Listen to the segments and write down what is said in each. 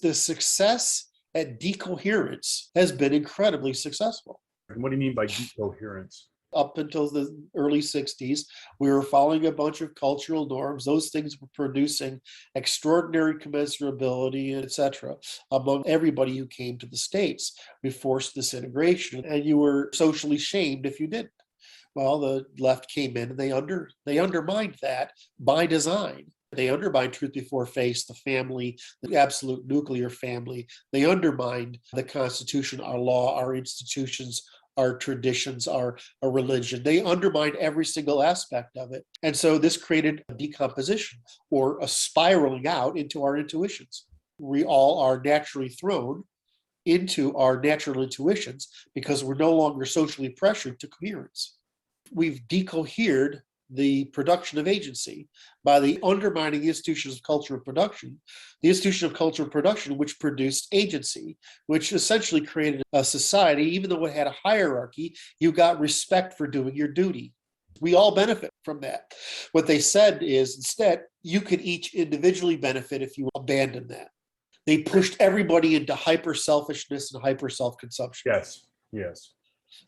The success at decoherence has been incredibly successful. And what do you mean by decoherence? Up until the early 60s, we were following a bunch of cultural norms. Those things were producing extraordinary commensurability, etc., among everybody who came to the States. We forced this integration, and you were socially shamed if you didn't. Well, the left came in and they undermined that by design. They undermined truth before face, the family, the absolute nuclear family. They undermined the Constitution, our law, our institutions, our traditions, our religion. They undermined every single aspect of it. And so this created a decomposition or a spiraling out into our intuitions. We all are naturally thrown into our natural intuitions because we're no longer socially pressured to coherence. We've decohered the production of agency by the undermining the institutions of culture of production, the institution of culture of production, which produced agency, which essentially created a society. Even though it had a hierarchy, you got respect for doing your duty. We all benefit from that. What they said is instead, you could each individually benefit if you abandon that. They pushed everybody into hyper selfishness and hyper self-consumption. Yes.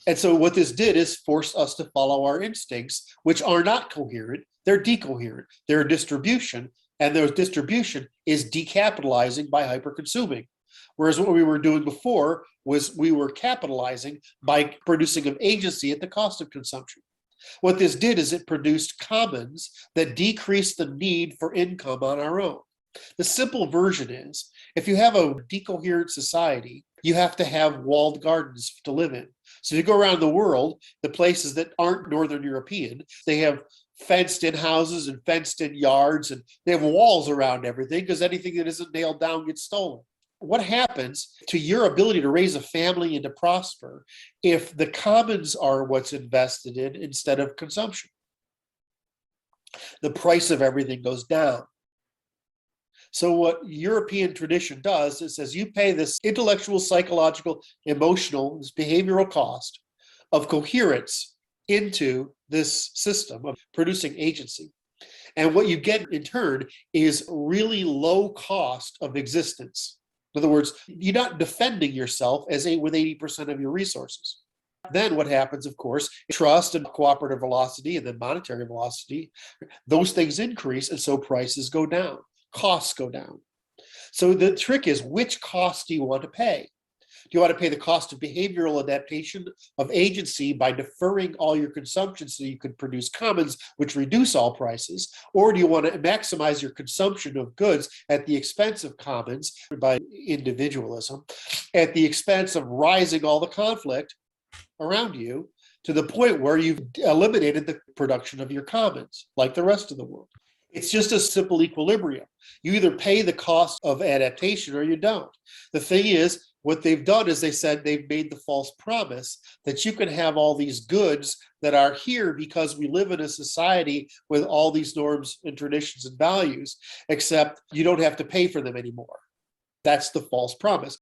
And so what this did is force us to follow our instincts, which are not coherent. They're decoherent. They're a distribution, and their distribution is decapitalizing by hyper-consuming. Whereas what we were doing before was we were capitalizing by producing an agency at the cost of consumption. What this did is it produced commons that decreased the need for income on our own. The simple version is, if you have a decoherent society, you have to have walled gardens to live in. So if you go around the world, the places that aren't Northern European, they have fenced in houses and fenced in yards, and they have walls around everything because anything that isn't nailed down gets stolen. What happens to your ability to raise a family and to prosper if the commons are what's invested in instead of consumption? The price of everything goes down. So what European tradition does is says you pay this intellectual, psychological, emotional, this behavioral cost of coherence into this system of producing agency. And what you get in turn is really low cost of existence. In other words, you're not defending yourself with 80% of your resources. Then what happens, of course, trust and cooperative velocity and then monetary velocity, those things increase, and so prices go down. Costs go down. So the trick is, which cost do you want to pay? Do you want to pay the cost of behavioral adaptation of agency by deferring all your consumption so you could produce commons, which reduce all prices? Or do you want to maximize your consumption of goods at the expense of commons by individualism, at the expense of rising all the conflict around you to the point where you've eliminated the production of your commons, like the rest of the world? It's just a simple equilibrium. You either pay the cost of adaptation or you don't. The thing is, what they've done is they said they've made the false promise that you can have all these goods that are here because we live in a society with all these norms and traditions and values, except you don't have to pay for them anymore. That's the false promise.